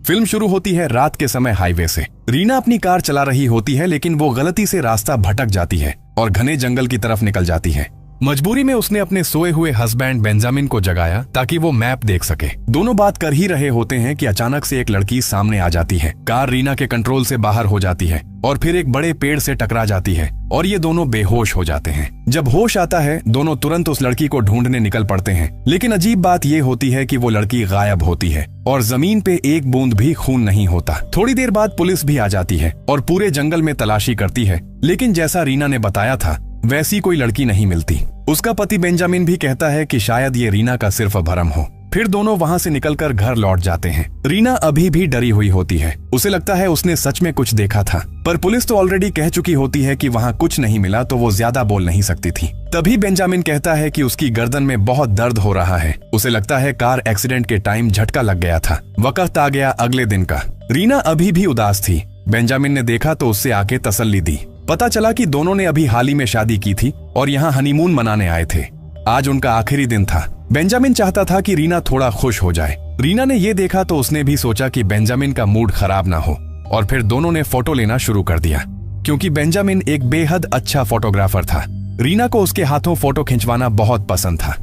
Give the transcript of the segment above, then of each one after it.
Film शुरू होती है रात के समय हाईवे से। रीना अपनी कार चला रही होती है, लेकिन वो गलती से रास्ता भटक जाती है और घने जंगल की तरफ निकल जाती है। मजबूरी में उसने अपने सोए हुए हस्बैंड बेंजामिन को जगाया ताकि वो मैप देख सके। दोनों बात कर ही रहे होते हैं कि अचानक से एक लड़की सामने आ जाती है। कार रीना के कंट्रोल से बाहर हो जाती है और फिर एक बड़े पेड़ से टकरा जाती है और ये दोनों बेहोश हो जाते हैं। जब होश आता है, दोनों तुरंत उस लड़की को ढूंढने निकल पड़ते हैं, लेकिन अजीब बात ये होती है कि वो लड़की गायब होती है और जमीन पे एक बूंद भी खून नहीं होता। थोड़ी देर बाद पुलिस भी आ जाती है और पूरे जंगल में तलाशी करती है, लेकिन जैसा रीना ने बताया था वैसी कोई लड़की नहीं मिलती। उसका पति बेंजामिन भी कहता है कि शायद ये रीना का सिर्फ भ्रम हो। फिर दोनों वहां से निकलकर घर लौट जाते हैं। रीना अभी भी डरी हुई होती है। उसे लगता है उसने सच में कुछ देखा था, पर पुलिस तो ऑलरेडी कह चुकी होती है कि वहां कुछ नहीं मिला, तो वो ज्यादा बोल नहीं सकती थी। तभी बेंजामिन कहता है कि उसकी गर्दन में बहुत दर्द हो रहा है। उसे लगता है कार एक्सीडेंट के टाइम झटका लग गया था। वक्त आ गया अगले दिन का। रीना अभी भी उदास थी। बेंजामिन ने देखा तो उससे आके तसल्ली दी। पता चला कि दोनों ने अभी हाल ही में शादी की थी और यहाँ हनीमून मनाने आए थे। आज उनका आखिरी दिन था। बेंजामिन चाहता था कि रीना थोड़ा खुश हो जाए। रीना ने ये देखा तो उसने भी सोचा कि बेंजामिन का मूड खराब ना हो, और फिर दोनों ने फोटो लेना शुरू कर दिया, क्योंकि बेंजामिन एक बेहद अच्छा फोटोग्राफर था। रीना को उसके हाथों फोटो खिंचवाना बहुत पसंद था।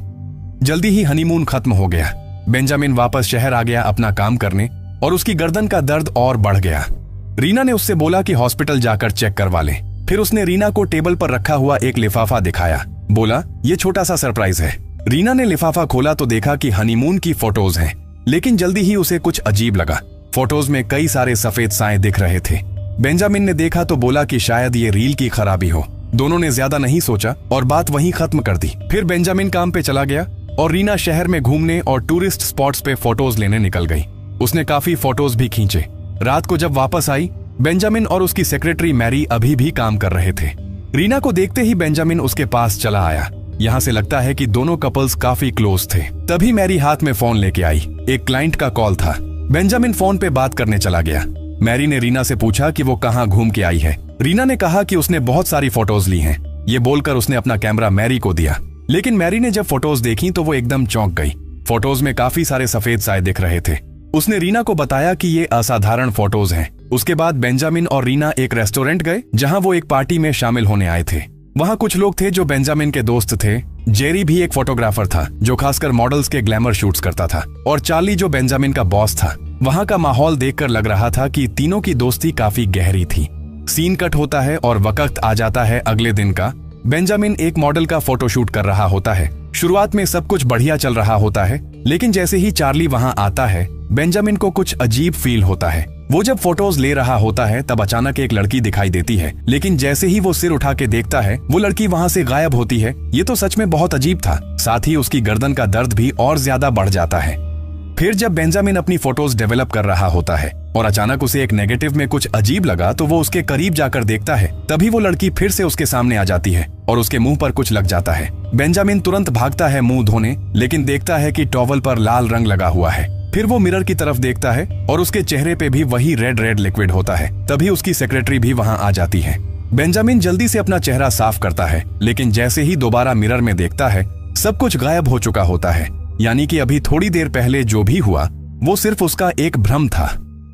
जल्दी ही हनीमून खत्म हो गया। बेंजामिन वापस शहर आ गया अपना काम करने, और उसकी गर्दन का दर्द और बढ़ गया। रीना ने उससे बोला कि हॉस्पिटल जाकर चेक करवा ले। फिर उसने रीना को टेबल पर रखा हुआ एक लिफाफा दिखाया। बोला, ये छोटा सा सरप्राइज है। रीना ने लिफाफा खोला तो देखा कि हनीमून की फोटोज हैं, लेकिन जल्दी ही उसे कुछ अजीब लगा। फोटोज में कई सारे सफेद साएं दिख रहे थे। बेंजामिन ने देखा तो बोला कि शायद ये रील की खराबी हो। दोनों ने ज्यादा नहीं सोचा और बात वहीं खत्म कर दी। फिर बेंजामिन काम पे चला गया और रीना शहर में घूमने और टूरिस्ट स्पॉट्स पे फोटोज लेने निकल गई। उसने काफी फोटोज भी खींचे। रात को जब वापस आई, बेंजामिन और उसकी सेक्रेटरी मैरी अभी भी काम कर रहे थे। रीना को देखते ही बेंजामिन उसके पास चला आया। यहाँ से लगता है कि दोनों कपल्स काफी क्लोज थे। तभी मैरी हाथ में फोन लेके आई। एक क्लाइंट का कॉल था। बेंजामिन फोन पे बात करने चला गया। मैरी ने रीना से पूछा कि वो कहाँ घूम के आई है। रीना ने कहा कि उसने बहुत सारी फोटोज ली हैं। ये बोलकर उसने अपना कैमरा मैरी को दिया, लेकिन मैरी ने जब फोटोज देखी तो वो एकदम चौंक गई। फोटोज में काफी सारे सफेद साए दिख रहे थे। उसने रीना को बताया कि ये असाधारण फोटोज हैं। उसके बाद बेंजामिन और रीना एक रेस्टोरेंट गए, जहां वो एक पार्टी में शामिल होने आए थे। वहां कुछ लोग थे जो बेंजामिन के दोस्त थे। जेरी भी एक फोटोग्राफर था जो खासकर मॉडल्स के ग्लैमर शूट्स करता था, और चार्ली जो बेंजामिन का बॉस था। वहां का माहौल देखकर लग रहा था कि तीनों की दोस्ती काफी गहरी थी। सीन कट होता है और वक्त आ जाता है अगले दिन का। बेंजामिन एक मॉडल का फोटोशूट कर रहा होता है। शुरुआत में सब कुछ बढ़िया चल रहा होता है, लेकिन जैसे ही चार्ली वहां आता है, बेंजामिन को कुछ अजीब फील होता है। वो जब फोटोज ले रहा होता है तब अचानक एक लड़की दिखाई देती है, लेकिन जैसे ही वो सिर उठा के देखता है, वो लड़की वहां से गायब होती है। ये तो सच में बहुत अजीब था। साथ ही उसकी गर्दन का दर्द भी और ज्यादा बढ़ जाता है। फिर जब बेंजामिन अपनी फोटोज डेवलप कर रहा होता है और अचानक उसे एक नेगेटिव में कुछ अजीब लगा, तो वो उसके करीब जाकर देखता है। तभी वो लड़की फिर से उसके सामने आ जाती है और उसके मुंह पर कुछ लग जाता है। बेंजामिन तुरंत भागता है मुंह धोने, लेकिन देखता है कि टॉवल पर लाल रंग लगा हुआ है। फिर वो मिरर की तरफ देखता है और उसके चेहरे पे भी वही रेड लिक्विड होता है। तभी उसकी सेक्रेटरी भी वहां आ जाती है। बेंजामिन जल्दी से अपना चेहरा साफ करता है, लेकिन जैसे ही दोबारा मिरर में देखता है, सब कुछ गायब हो चुका होता है। यानी कि अभी थोड़ी देर पहले जो भी हुआ वो सिर्फ उसका एक भ्रम था।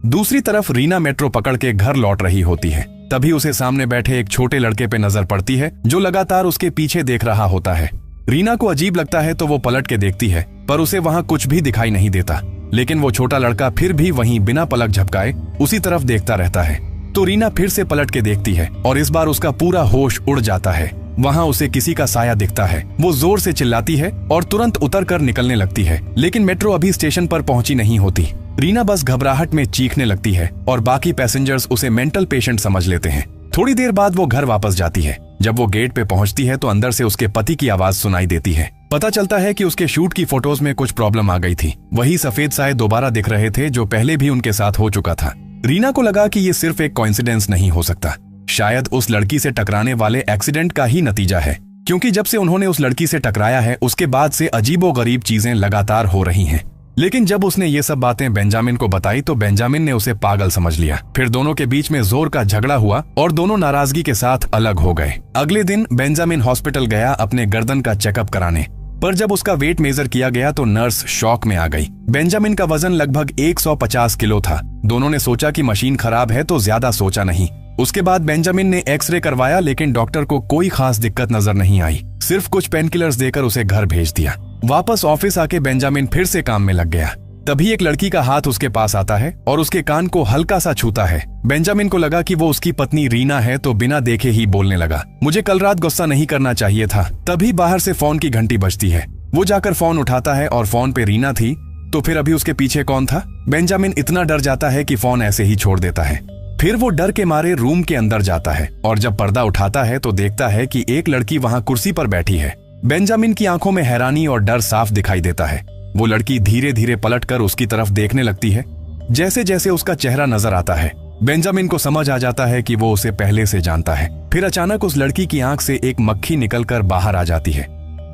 दूसरी तरफ रीना मेट्रो पकड़ के घर लौट रही होती है। तभी उसे सामने बैठे एक छोटे लड़के पे नजर पड़ती है जो लगातार उसके पीछे देख रहा होता है। रीना को अजीब लगता है तो वो पलट के देखती है, पर उसे वहां कुछ भी दिखाई नहीं देता। लेकिन वो छोटा लड़का फिर भी वहीं बिना पलक झपकाए उसी तरफ देखता रहता है। तो रीना फिर से पलट के देखती है और इस बार उसका पूरा होश उड़ जाता है। वहां उसे किसी का साया दिखता है। वो जोर से चिल्लाती है और तुरंत उतर कर निकलने लगती है, लेकिन मेट्रो अभी स्टेशन पर पहुंची नहीं होती। रीना बस घबराहट में चीखने लगती है और बाकी पैसेंजर्स उसे मेंटल पेशेंट समझ लेते हैं। थोड़ी देर बाद वो घर वापस जाती है। जब वो गेट पे पहुंचती है तो अंदर से उसके पति की आवाज सुनाई देती है। पता चलता है कि उसके शूट की फोटोज में कुछ प्रॉब्लम आ गई थी। वही सफेद साए दोबारा दिख रहे थे जो पहले भी उनके साथ हो चुका था। रीना को लगा कि ये सिर्फ एक कोइंसिडेंस नहीं हो सकता, शायद उस लड़की से टकराने वाले एक्सीडेंट का ही नतीजा है, क्योंकि जब से उन्होंने उस लड़की से टकराया है उसके बाद से अजीबोगरीब चीजें लगातार हो रही हैं। लेकिन जब उसने ये सब बातें बेंजामिन को बताई तो बेंजामिन ने उसे पागल समझ लिया। फिर दोनों के बीच में जोर का झगड़ा हुआ और दोनों नाराजगी के साथ अलग हो गए। अगले दिन बेंजामिन हॉस्पिटल गया अपने गर्दन का चेकअप कराने। पर जब उसका वेट मेजर किया गया तो नर्स शॉक में आ गई। बेंजामिन का वजन लगभग 150 किलो था। दोनों ने सोचा कि मशीन खराब है तो ज्यादा सोचा नहीं। उसके बाद बेंजामिन ने एक्सरे करवाया, लेकिन डॉक्टर को कोई खास दिक्कत नजर नहीं आई। सिर्फ कुछ पेनकिलर्स देकर उसे घर भेज दिया। वापस ऑफिस आके बेंजामिन फिर से काम में लग गया। तभी एक लड़की का हाथ उसके पास आता है और उसके कान को हल्का सा छूता है। बेंजामिन को लगा कि वो उसकी पत्नी रीना है तो बिना देखे ही बोलने लगा, मुझे कल रात गुस्सा नहीं करना चाहिए था। तभी बाहर से फोन की घंटी बजती है। वो जाकर फोन उठाता है और फोन पे रीना थी। तो फिर अभी उसके पीछे कौन था? बेंजामिन इतना डर जाता है कि फोन ऐसे ही छोड़ देता है। फिर वो डर के मारे रूम के अंदर जाता है और जब पर्दा उठाता है तो देखता है कि एक लड़की वहां कुर्सी पर बैठी है। बेंजामिन की आंखों में हैरानी और डर साफ दिखाई देता है। वो लड़की धीरे धीरे पलटकर उसकी तरफ देखने लगती है। जैसे जैसे उसका चेहरा नजर आता है, बेंजामिन को समझ आ जाता है कि वो उसे पहले से जानता है। फिर अचानक उस लड़की की आंख से एक मक्खी निकलकर बाहर आ जाती है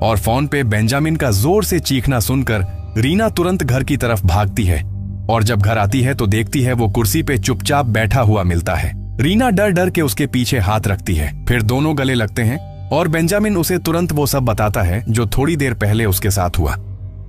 और फोन पे बेंजामिन का जोर से चीखना सुनकर रीना तुरंत घर की तरफ भागती है और जब घर आती है तो देखती है वो कुर्सी पे चुपचाप बैठा हुआ मिलता है। रीना डर डर के उसके पीछे हाथ रखती है। फिर दोनों गले लगते हैं और बेंजामिन उसे तुरंत वो सब बताता है जो थोड़ी देर पहले उसके साथ हुआ।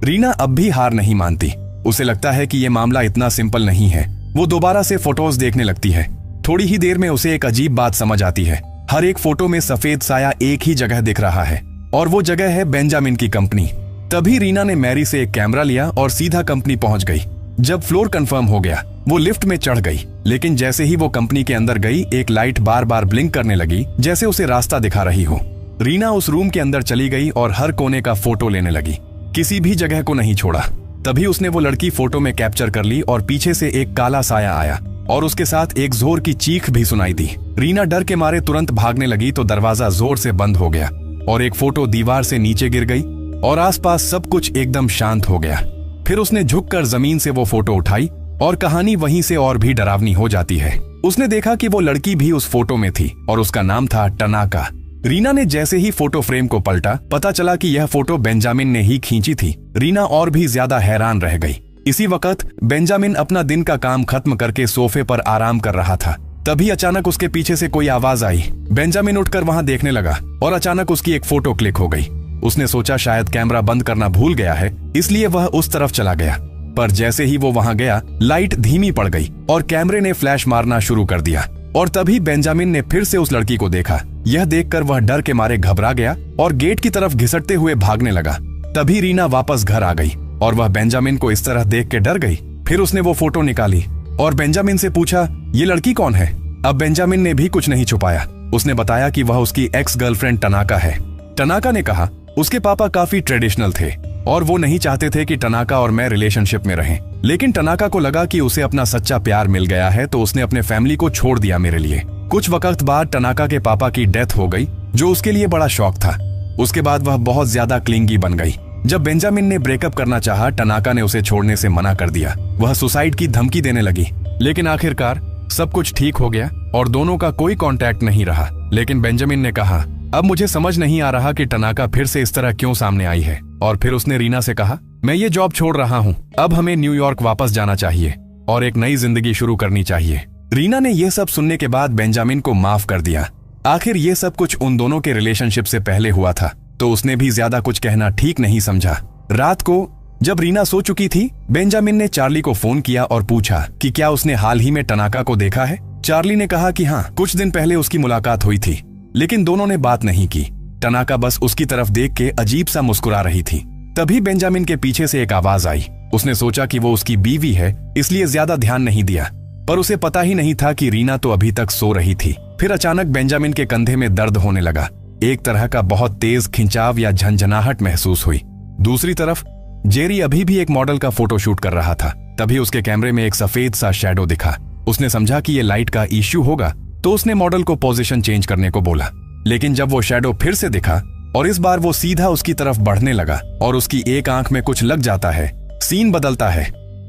रीना अब भी हार नहीं मानती। उसे लगता है कि ये मामला इतना सिंपल नहीं है। वो दोबारा से फोटोज देखने लगती है। थोड़ी ही देर में उसे एक अजीब बात समझ आती है। हर एक फोटो में सफेद साया एक ही जगह दिख रहा है और वो जगह है बेंजामिन की कंपनी। तभी रीना ने मैरी से एक कैमरा लिया और सीधा कंपनी पहुंच गई। जब फ्लोर कंफर्म हो गया, वो लिफ्ट में चढ़ गई, लेकिन जैसे ही वो कंपनी के अंदर गई, एक लाइट बार बार ब्लिंक करने लगी जैसे उसे रास्ता दिखा रही हो। रीना उस रूम के अंदर चली गई और हर कोने का फोटो लेने लगी, किसी भी जगह को नहीं छोड़ा। तभी उसने वो लड़की फोटो में कैप्चर कर ली और पीछे से एक काला साया आया और उसके साथ एक जोर की चीख भी सुनाई दी। रीना डर के मारे तुरंत भागने लगी तो दरवाजा जोर से बंद हो गया और एक फोटो दीवार से नीचे गिर गई और आसपास सब कुछ एकदम शांत हो गया। फिर उसने झुककर जमीन से वो फोटो उठाई और कहानी वहीं से और भी डरावनी हो जाती है। उसने देखा कि वो लड़की भी उस फोटो में थी और उसका नाम था टनाका। रीना ने जैसे ही फोटो फ्रेम को पलटा, पता चला कि यह फोटो बेंजामिन ने ही खींची थी। रीना और भी ज्यादा हैरान रह गई। इसी वक्त बेंजामिन अपना दिन का काम खत्म करके सोफे पर आराम कर रहा था। तभी अचानक उसके पीछे से कोई आवाज आई। बेंजामिन उठकर वहां देखने लगा और अचानक उसकी एक फोटो क्लिक हो गई। उसने सोचा शायद कैमरा बंद करना भूल गया है, इसलिए वह उस तरफ चला गया। पर जैसे ही वो वहां गया, लाइट धीमी पड़ गई और कैमरे ने फ्लैश मारना शुरू कर दिया और तभी बेंजामिन ने फिर से उस लड़की को देखा। यह देखकर वह डर के मारे घबरा गया और गेट की तरफ घिसटते हुए भागने लगा। तभी रीना वापस घर आ गई और वह बेंजामिन को इस तरह देख के डर गई। फिर उसने वो फोटो निकाली और बेंजामिन से पूछा, ये लड़की कौन है? अब बेंजामिन ने भी कुछ नहीं छुपाया। उसने बताया कि वह उसकी एक्स गर्लफ्रेंड टनाका है। टनाका ने कहा उसके पापा काफी ट्रेडिशनल थे और वो नहीं चाहते थे कि टनाका और मैं रिलेशनशिप में रहें। लेकिन टनाका को लगा कि उसे अपना सच्चा प्यार मिल गया है तो उसने अपने फैमिली को छोड़ दिया मेरे लिए। कुछ वक्त बाद टनाका के पापा की डेथ हो गई, जो उसके लिए बड़ा शौक था। उसके बाद वह बहुत ज्यादा क्लिंगी बन गई। जब बेंजामिन ने ब्रेकअप करना चाहा, टनाका ने उसे छोड़ने से मना कर दिया। वह सुसाइड की धमकी देने लगी, लेकिन आखिरकार सब कुछ ठीक हो गया और दोनों का कोई कांटेक्ट नहीं रहा। लेकिन बेंजामिन ने कहा, अब मुझे समझ नहीं आ रहा कि टनाका फिर से इस तरह क्यों सामने आई है। और फिर उसने रीना से कहा, मैं ये जॉब छोड़ रहा हूँ, अब हमें न्यूयॉर्क वापस जाना चाहिए और एक नई जिंदगी शुरू करनी चाहिए। रीना ने यह सब सुनने के बाद बेंजामिन को माफ कर दिया। आखिर ये सब कुछ उन दोनों के रिलेशनशिप से पहले हुआ था, तो उसने भी ज्यादा कुछ कहना ठीक नहीं समझा। रात को जब रीना सो चुकी थी, बेंजामिन ने चार्ली को फोन किया और पूछा कि क्या उसने हाल ही में टनाका को देखा है। चार्ली ने कहा कि हाँ, कुछ दिन पहले उसकी मुलाकात हुई थी, लेकिन दोनों ने बात नहीं की। टनाका बस उसकी तरफ देख के अजीब सा मुस्कुरा रही थी। तभी बेंजामिन के पीछे से एक आवाज आई। उसने सोचा कि वो उसकी बीवी है, इसलिए ज्यादा ध्यान नहीं दिया, पर उसे पता ही नहीं था कि रीना तो अभी तक सो रही थी। फिर अचानक बेंजामिन के कंधे में दर्द होने लगा। एक तरह का बहुत तेज खिंचाव या झंझनाहट महसूस हुई। दूसरी तरफ जेरी अभी भी एक मॉडल का फोटो शूट कर रहा था। तभी उसके कैमरे में एक सफेद सा शैडो दिखा। उसने समझा कि ये लाइट का इश्यू होगा, तो उसने मॉडल को पोजीशन चेंज करने को बोला। लेकिन जब वो शैडो फिर से दिखा और इस बार वो सीधा उसकी तरफ बढ़ने लगा और उसकी एक आंख में कुछ लग जाता है, सीन बदलता है।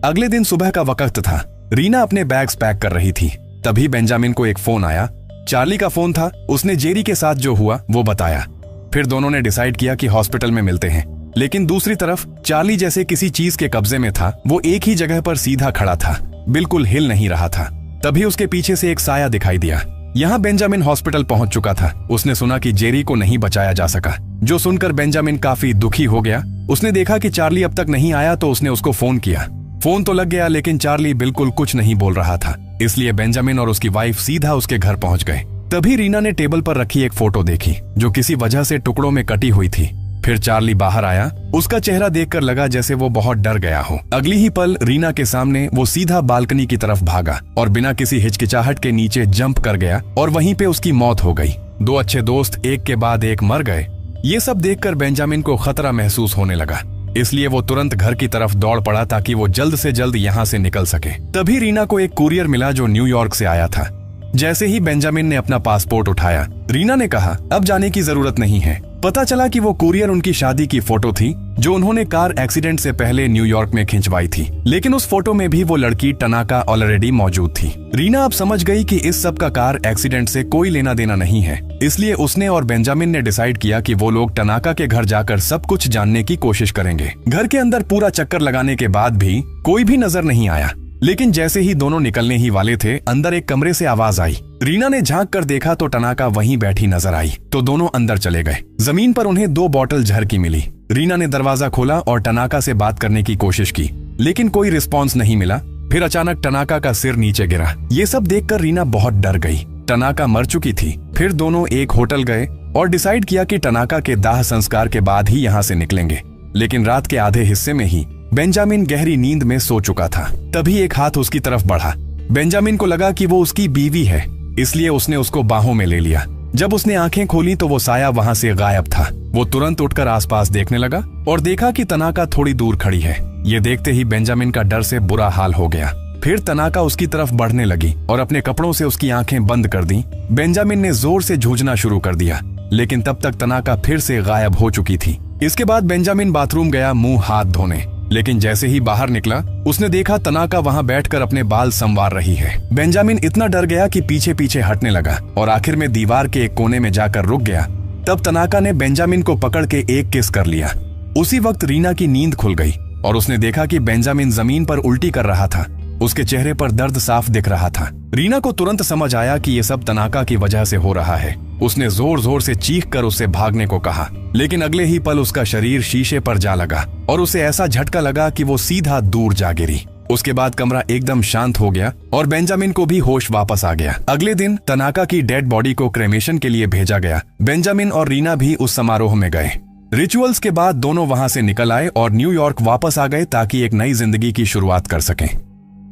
अगले दिन सुबह का वक्त था। रीना अपने बैग्स पैक कर रही थी। तभी बेंजामिन को एक फोन आया। चार्ली का फोन था। उसने जेरी के साथ जो हुआ वो बताया। फिर दोनों ने डिसाइड किया कि हॉस्पिटल में मिलते हैं। लेकिन दूसरी तरफ चार्ली जैसे किसी चीज के कब्जे में था। वो एक ही जगह पर सीधा खड़ा था, बिल्कुल हिल नहीं रहा था। तभी उसके पीछे से एक साया दिखाई दिया। यहाँ बेंजामिन हॉस्पिटल पहुंच चुका था। उसने सुना कि जेरी को नहीं बचाया जा सका। जो सुनकर बेंजामिन काफी दुखी हो गया। उसने देखा कि चार्ली अब तक नहीं आया तो उसने उसको फोन किया। फोन तो लग गया लेकिन चार्ली बिल्कुल कुछ नहीं बोल रहा था, इसलिए बेंजामिन और उसकी वाइफ सीधा उसके घर पहुंच गए। तभी रीना ने टेबल पर रखी एक फोटो देखी जो किसी वजह से टुकड़ों में कटी हुई थी। फिर चार्ली बाहर आया। उसका चेहरा देखकर लगा जैसे वो बहुत डर गया हो। अगली ही पल रीना के सामने वो सीधा बालकनी की तरफ भागा और बिना किसी हिचकिचाहट के नीचे जंप कर गया और वहीं पे उसकी मौत हो गई। 2 अच्छे दोस्त एक के बाद एक मर गए। ये सब देखकर बेंजामिन को खतरा महसूस होने लगा, इसलिए वो तुरंत घर की तरफ दौड़ पड़ा ताकि वो जल्द से जल्द यहाँ से निकल सके। तभी रीना को एक कुरियर मिला जो न्यूयॉर्क से आया था। जैसे ही बेंजामिन ने अपना पासपोर्ट उठाया, रीना ने कहा अब जाने की जरूरत नहीं है। पता चला कि वो कुरियर उनकी शादी की फोटो थी जो उन्होंने कार एक्सीडेंट से पहले न्यूयॉर्क में खिंचवाई थी, लेकिन उस फोटो में भी वो लड़की टनाका ऑलरेडी मौजूद थी। रीना अब समझ गई कि इस सब का कार एक्सीडेंट से कोई लेना देना नहीं है, इसलिए उसने और बेंजामिन ने डिसाइड किया कि वो लोग टनाका के घर जाकर सब कुछ जानने की कोशिश करेंगे। घर के अंदर पूरा चक्कर लगाने के बाद भी कोई भी नजर नहीं आया, लेकिन जैसे ही दोनों निकलने ही वाले थे, अंदर एक कमरे से आवाज आई। रीना ने झांक कर देखा तो टनाका वहीं बैठी नजर आई, तो दोनों अंदर चले गए। जमीन पर उन्हें 2 बॉटल जहर की मिली। रीना ने दरवाजा खोला और टनाका से बात करने की कोशिश की, लेकिन कोई रिस्पॉन्स नहीं मिला। फिर अचानक टनाका का सिर नीचे गिरा। ये सब देखकर रीना बहुत डर गई। टनाका मर चुकी थी। फिर दोनों एक होटल गए और डिसाइड किया कि टनाका के दाह संस्कार के बाद ही यहाँ से निकलेंगे। लेकिन रात के आधे हिस्से में ही बेंजामिन गहरी नींद में सो चुका था। तभी एक हाथ उसकी तरफ बढ़ा। बेंजामिन को लगा कि वो उसकी बीवी है, इसलिए उसने उसको बाहों में ले लिया। जब उसने आंखें खोली तो वो साया वहां से गायब था। वो तुरंत उठकर आसपास देखने लगा और देखा कि तनाका थोड़ी दूर खड़ी है। ये देखते ही बेंजामिन का डर से बुरा हाल हो गया। फिर तनाका उसकी तरफ बढ़ने लगी और अपने कपड़ों से उसकी आंखें बंद कर दी। बेंजामिन ने जोर से जूझना शुरू कर दिया, लेकिन तब तक तनाका फिर से गायब हो चुकी थी। इसके बाद बेंजामिन बाथरूम गया मुंह हाथ धोने, लेकिन जैसे ही बाहर निकला उसने देखा तनाका वहां बैठकर अपने बाल संवार रही है। बेंजामिन इतना डर गया कि पीछे पीछे हटने लगा और आखिर में दीवार के एक कोने में जाकर रुक गया। तब तनाका ने बेंजामिन को पकड़ के एक किस कर लिया। उसी वक्त रीना की नींद खुल गई और उसने देखा कि बेंजामिन जमीन पर उल्टी कर रहा था। उसके चेहरे पर दर्द साफ दिख रहा था। रीना को तुरंत समझ आया कि ये सब तनाका की वजह से हो रहा है। उसने जोर जोर से चीख कर उससे भागने को कहा, लेकिन अगले ही पल उसका शरीर शीशे पर जा लगा और उसे ऐसा झटका लगा कि वो सीधा दूर जा गिरी। उसके बाद कमरा एकदम शांत हो गया और बेंजामिन को भी होश वापस आ गया। अगले दिन तनाका की डेड बॉडी को क्रेमेशन के लिए भेजा गया। बेंजामिन और रीना भी उस समारोह में गए। रिचुअल्स के बाद दोनों वहां से निकल आए और न्यूयॉर्क वापस आ गए ताकि एक नई जिंदगी की शुरुआत कर सकें।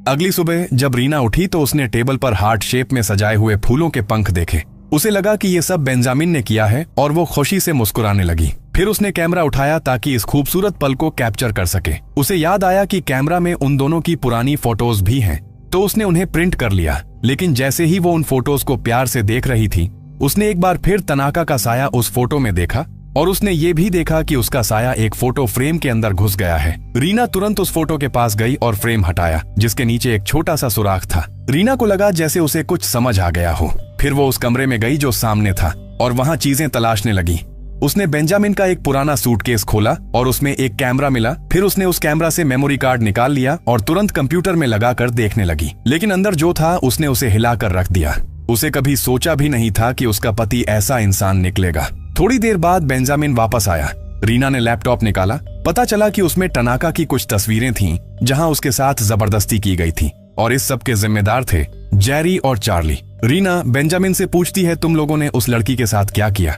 अगली सुबह जब रीना उठी तो उसने टेबल पर हार्ट शेप में सजाए हुए फूलों के पंख देखे। उसे लगा कि ये सब बेंजामिन ने किया है और वो खुशी से मुस्कुराने लगी। फिर उसने कैमरा उठाया ताकि इस खूबसूरत पल को कैप्चर कर सके। उसे याद आया कि कैमरा में उन दोनों की पुरानी फोटोज भी हैं, तो उसने उन्हें प्रिंट कर लिया। लेकिन जैसे ही वो उन फोटोज को प्यार से देख रही थी, उसने एक बार फिर तनाका का साया उस फोटो में देखा और उसने ये भी देखा कि उसका साया एक फोटो फ्रेम के अंदर घुस गया है। रीना तुरंत उस फोटो के पास गई और फ्रेम हटाया, जिसके नीचे एक छोटा सा सुराख था। रीना को लगा जैसे उसे कुछ समझ आ गया हो। फिर वो उस कमरे में गई जो सामने था और वहां चीजें तलाशने लगी। उसने बेंजामिन का एक पुराना सूटकेस खोला और उसमें एक कैमरा मिला। फिर उसने उस कैमरा से मेमोरी कार्ड निकाल लिया और तुरंत कंप्यूटर में लगाकर देखने लगी। लेकिन अंदर जो था उसने उसे हिलाकर रख दिया। उसे कभी सोचा भी नहीं था कि उसका पति ऐसा इंसान निकलेगा। थोड़ी देर बाद बेंजामिन वापस आया। रीना ने लैपटॉप निकाला। पता चला कि उसमें टनाका की कुछ तस्वीरें थीं जहां उसके साथ जबरदस्ती की गई थी और इस सब के जिम्मेदार थे जेरी और चार्ली। रीना बेंजामिन से पूछती है, तुम लोगों ने उस लड़की के साथ क्या किया?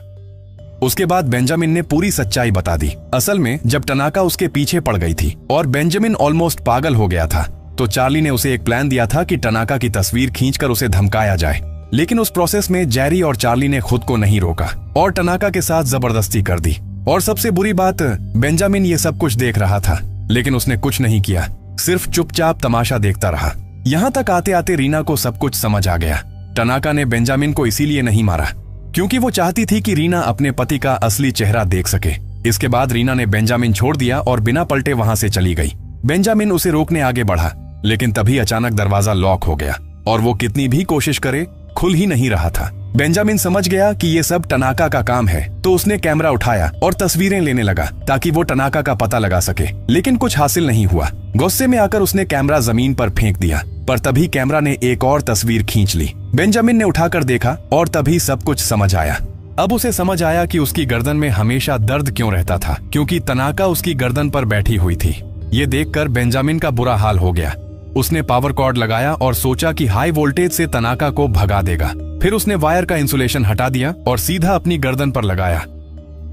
उसके बाद बेंजामिन ने पूरी सच्चाई बता दी। असल में जब टनाका उसके पीछे पड़ गई थी और बेंजामिन ऑलमोस्ट पागल हो गया था, तो चार्ली ने उसे एक प्लान दिया था कि टनाका की तस्वीर खींचकर उसे धमकाया जाए। लेकिन उस प्रोसेस में जेरी और चार्ली ने खुद को नहीं रोका और टनाका के साथ जबरदस्ती कर दी। और सबसे बुरी बात, बेंजामिन ये सब कुछ देख रहा था, लेकिन उसने कुछ नहीं किया, सिर्फ चुपचाप तमाशा देखता रहा। यहाँ तक आते आते रीना को सब कुछ समझ आ गया। टनाका ने बेंजामिन को इसीलिए नहीं मारा क्योंकि वो चाहती थी कि रीना अपने पति का असली चेहरा देख सके। इसके बाद रीना ने बेंजामिन छोड़ दिया और बिना पलटे वहां से चली गई। बेंजामिन उसे रोकने आगे बढ़ा, लेकिन तभी अचानक दरवाजा लॉक हो गया और वो कितनी भी कोशिश करे खुल ही नहीं रहा था। बेंजामिन समझ गया कि ये सब टनाका का काम है, तो उसने कैमरा उठाया और तस्वीरें लेने लगा ताकि वो टनाका का पता लगा सके। लेकिन कुछ हासिल नहीं हुआ। गुस्से में आकर उसने कैमरा जमीन पर फेंक दिया, पर तभी कैमरा ने एक और तस्वीर खींच ली। बेंजामिन ने उठाकर देखा और तभी सब कुछ समझ आया। अब उसे समझ आया कि उसकी गर्दन में हमेशा दर्द क्यों रहता था, क्योंकि तनाका उसकी गर्दन पर बैठी हुई थी। ये देखकर बेंजामिन का बुरा हाल हो गया। उसने पावर कॉर्ड लगाया और सोचा कि हाई वोल्टेज से तनाका को भगा देगा। फिर उसने वायर का इंसुलेशन हटा दिया और सीधा अपनी गर्दन पर लगाया।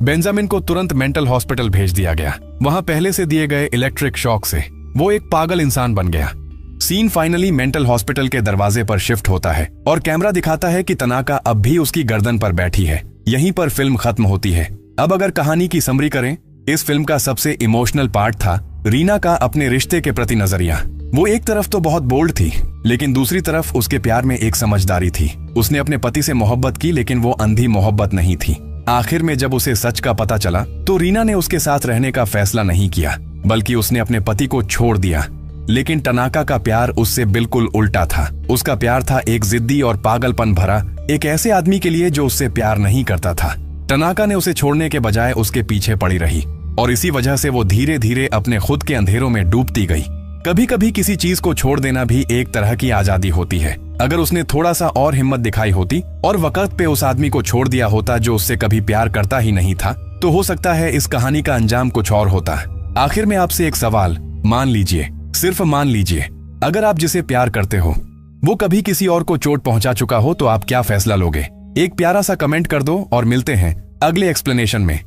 बेंजामिन को तुरंत मेंटल हॉस्पिटल भेज दिया गया। वहां पहले से दिए गए इलेक्ट्रिक शॉक से वो एक पागल इंसान बन गया। सीन फाइनली मेंटल हॉस्पिटल के दरवाजे पर शिफ्ट होता है और कैमरा दिखाता है कि तनाका अब भी उसकी गर्दन पर बैठी है। यहीं पर फिल्म खत्म होती है। अब अगर कहानी की समरी करें, इस फिल्म का सबसे इमोशनल पार्ट था रीना का अपने रिश्ते के प्रति नजरिया। वो एक तरफ तो बहुत बोल्ड थी, लेकिन दूसरी तरफ उसके प्यार में एक समझदारी थी। उसने अपने पति से मोहब्बत की, लेकिन वो अंधी मोहब्बत नहीं थी। आखिर में जब उसे सच का पता चला तो रीना ने उसके साथ रहने का फैसला नहीं किया, बल्कि उसने अपने पति को छोड़ दिया। लेकिन तनाका का प्यार उससे बिल्कुल उल्टा था। उसका प्यार था एक जिद्दी और पागलपन भरा एक ऐसे आदमी के लिए जो उससे प्यार नहीं करता था। तनाका ने उसे छोड़ने के बजाय उसके पीछे पड़ी रही और इसी वजह से वो धीरे धीरे अपने खुद के अंधेरों में डूबती गई। कभी कभी किसी चीज को छोड़ देना भी एक तरह की आजादी होती है। अगर उसने थोड़ा सा और हिम्मत दिखाई होती और वक्त पे उस आदमी को छोड़ दिया होता जो उससे कभी प्यार करता ही नहीं था, तो हो सकता है इस कहानी का अंजाम कुछ और होता। आखिर में आपसे एक सवाल, मान लीजिए, सिर्फ मान लीजिए, अगर आप जिसे प्यार करते हो वो कभी किसी और को चोट पहुंचा चुका हो, तो आप क्या फैसला लोगे? एक प्यारा सा कमेंट कर दो और मिलते हैं अगले एक्सप्लेनेशन में।